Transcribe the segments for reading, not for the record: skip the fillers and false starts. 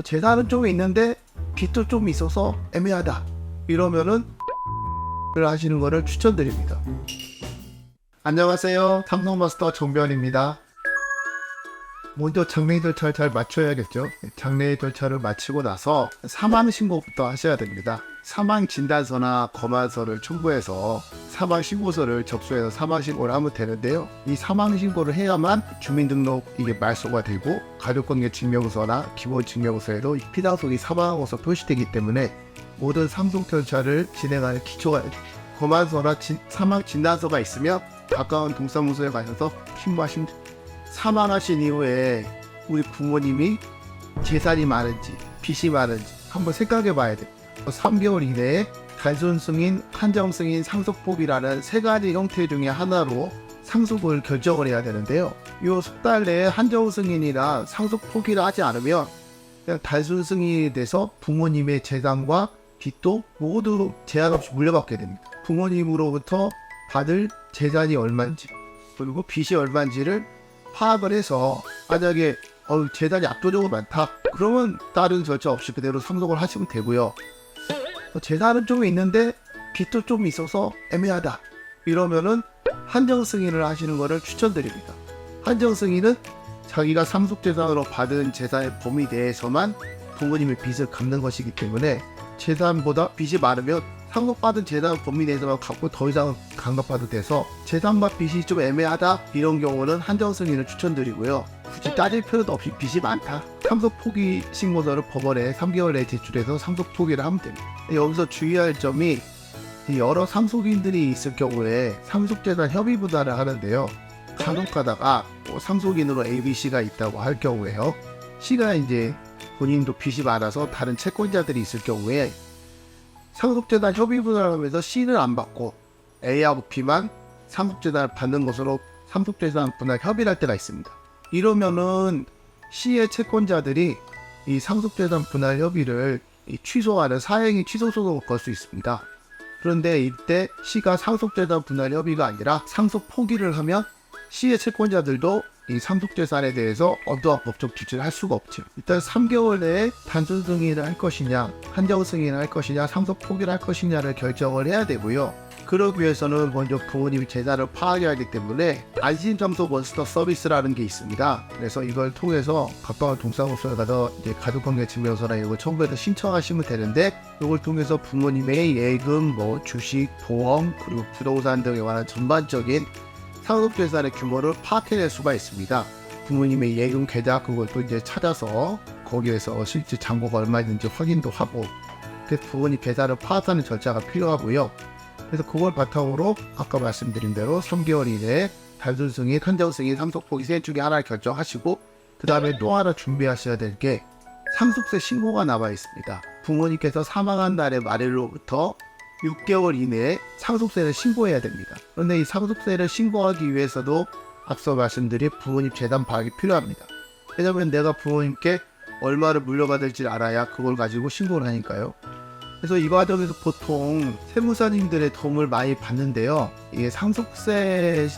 재산은 좀 있는데 빚도 좀 있어서 애매하다 이러면은 하시는 거를 추천드립니다. 안녕하세요, 탐정마스터 정변입니다. 먼저 장래의 절차를 잘 맞춰야겠죠. 장래의 절차를 마치고 나서 사망 신고부터 하셔야 됩니다. 사망 진단서나 검안서를 첨부해서 사망 신고서를 접수해서 사망 신고를 하면 되는데요. 이 사망 신고를 해야만 주민등록 이게 말소가 되고 가족관계 증명서나 기본 증명서에도 피상속이 사망하고서 표시되기 때문에 모든 상속 절차를 진행하는 기초가 검안서나 사망 진단서가 있으면 가까운 동사무소에 가셔서 신고하시면 됩니다. 사망하신 이후에 우리 부모님이 재산이 많은지 빚이 많은지 한번 생각해 봐야 됩니다. 3개월 이내에 단순 승인, 한정 승인, 상속법이라는 세 가지 형태 중에 하나로 상속을 결정을 해야 되는데요. 이 석 달 내에 한정 승인이나 상속 포기를 하지 않으면 그냥 단순 승인이 돼서 부모님의 재산과 빚도 모두 제한 없이 물려받게 됩니다. 부모님으로부터 받을 재산이 얼마인지 그리고 빚이 얼마인지를 파악을 해서 만약에 재산이 압도적으로 많다 그러면 다른 절차 없이 그대로 상속을 하시면 되고요. 재산은 좀 있는데 빚도 좀 있어서 애매하다 이러면은 한정 승인을 하시는 것을 추천드립니다. 한정 승인은 자기가 상속재산으로 받은 재산의 범위 내에서만 부모님의 빚을 갚는 것이기 때문에 재산보다 빚이 많으면 상속받은 재산 범위 내에서만 갚고 더 이상 강압받아도 돼서 재산과 빚이 좀 애매하다 이런 경우는 한정 승인을 추천드리고요. 굳이 따질 필요도 없이 빚이 많다. 상속 포기 신고서를 법원에 3개월 내에 제출해서 상속 포기를 하면 됩니다. 여기서 주의할 점이 여러 상속인들이 있을 경우에 상속재산 협의 분할을 하는데요. 간혹가다가 상속인으로 ABC가 있다고 할 경우에요. C가 이제 본인도 빚이 많아서 다른 채권자들이 있을 경우에 상속재산 협의 분할을 하면서 C는 안 받고 A하고 B만 상속재산을 받는 것으로 상속재산 분할 협의를 할 때가 있습니다. 이러면은 C의 채권자들이 이 상속재산 분할 협의를 취소하는 사행위 취소 소송을 걸 수 있습니다. 그런데 이때 C가 상속재산 분할 협의가 아니라 상속 포기를 하면 C의 채권자들도 이 상속재산에 대해서 어떠한 법적 조치를 할 수가 없죠. 일단 3개월 내에 단순 승인을 할 것이냐 한정 승인을 할 것이냐 상속 포기를 할 것이냐를 결정을 해야 되고요. 그러기 위해서는 먼저 부모님이 재산을 파악해야 하기 때문에 안심상속 원스톱 서비스라는 게 있습니다. 그래서 이걸 통해서 가까운 동사무소에 가서 이제 가족관계 증명서나 이런 거 첨부해서 신청하시면 되는데 이걸 통해서 부모님의 예금, 주식, 보험 그리고 부동산 등에 관한 전반적인 상속재산의 규모를 파악해낼 수가 있습니다. 부모님의 예금 계좌 그것도 이제 찾아서 거기에서 실제 잔고가 얼마 있는지 확인도 하고 그래서 부모님 계좌를 파악하는 절차가 필요하고요. 그래서 그걸 바탕으로 아까 말씀드린 대로 3개월 이내에 단순 승인, 한정 승인, 상속 포기 세 중에 하나를 결정하시고 그 다음에 또 하나 준비하셔야 될 게 상속세 신고가 남아 있습니다. 부모님께서 사망한 날의 말일로부터 6개월 이내에 상속세를 신고해야 됩니다. 그런데 이 상속세를 신고하기 위해서도 앞서 말씀드린 부모님 재산 파악이 필요합니다. 왜냐하면 내가 부모님께 얼마를 물려받을지 알아야 그걸 가지고 신고를 하니까요. 그래서 이 과정에서 보통 세무사님들의 도움을 많이 받는데요. 이게 상속세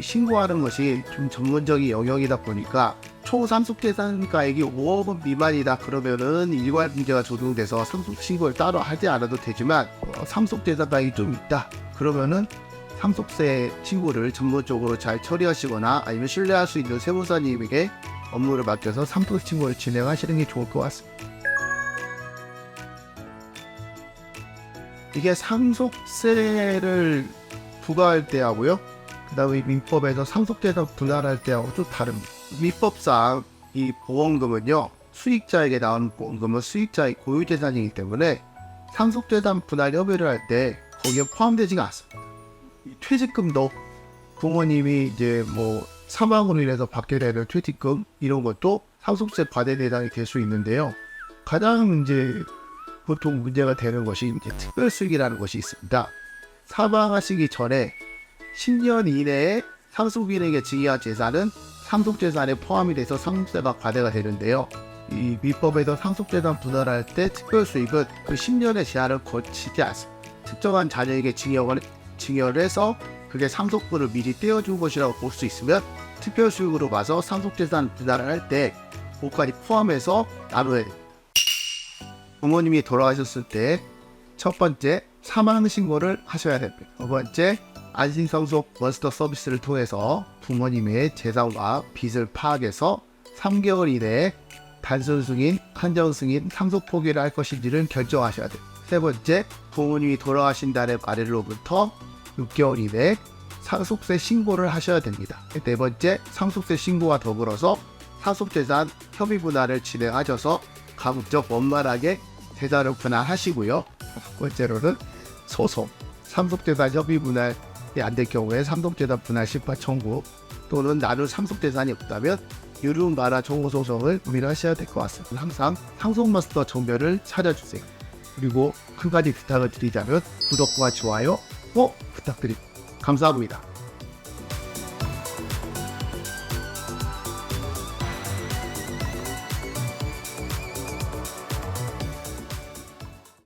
신고하는 것이 좀 전문적인 영역이다 보니까 총 상속재산가액이 5억 원 미만이다 그러면은 일괄분제가 적용돼서 상속 신고를 따로 하지 않아도 되지만 상속재산가액이 좀 있다 그러면은 상속세 신고를 전문적으로 잘 처리하시거나 아니면 신뢰할 수 있는 세무사님에게 업무를 맡겨서 상속 신고를 진행하시는 게 좋을 것 같습니다. 이게 상속세를 부과할 때 하고요. 그 다음에 민법에서 상속재산 분할할 때하고 좀 다릅니다. 민법상 이 보험금은요. 수익자에게 나오는 보험금은 수익자의 고유재산이기 때문에 상속재산 분할 협의를 할 때 거기에 포함되지가 않습니다. 퇴직금도 부모님이 이제 사망으로 인해서 받게 되는 퇴직금 이런 것도 상속세 과대 대상이 될 수 있는데요. 가장 이제 보통 문제가 되는 것이 이제 특별수익이라는 것이 있습니다. 사망하시기 전에 10년 이내에 상속인에게 증여한 재산은 상속재산에 포함이 돼서 상속세가 과대가 되는데요. 이 민법에서 상속재산 분할할 때 특별수익은 그 10년의 제한을 거치지 않습니다. 특정한 자녀에게 증여를 해서 그게 상속분을 미리 떼어준 것이라고 볼 수 있으면 특별수익으로 봐서 상속재산 분할을 할 때 그것까지 포함해서 나눠야 돼요. 부모님이 돌아가셨을 때 첫 번째 사망 신고를 하셔야 됩니다. 두 번째 안심상속 원스톱 서비스를 통해서 부모님의 재산과 빚을 파악해서 3개월 이내에 단순 승인, 한정 승인, 상속 포기를 할 것인지를 결정하셔야 돼요. 세 번째, 부모님이 돌아가신 날의 말일로부터 6개월 이내에 상속세 신고를 하셔야 됩니다. 네 번째, 상속세 신고와 더불어서 상속재산 협의 분할을 진행하셔서 가급적 원만하게 재산을 분할하시고요. 첫 번째로는 소송, 상속재산 협의 분할이 안 될 경우에 상속재산 분할 심판 청구 또는 나눌 상속재산이 없다면 유류 만화 청구 소송을 고민하셔야 될 것 같습니다. 항상 상속마스터 정보를 찾아주세요. 그리고 한 가지 부탁을 드리자면 구독과 좋아요 꼭 부탁드립니다. 감사합니다.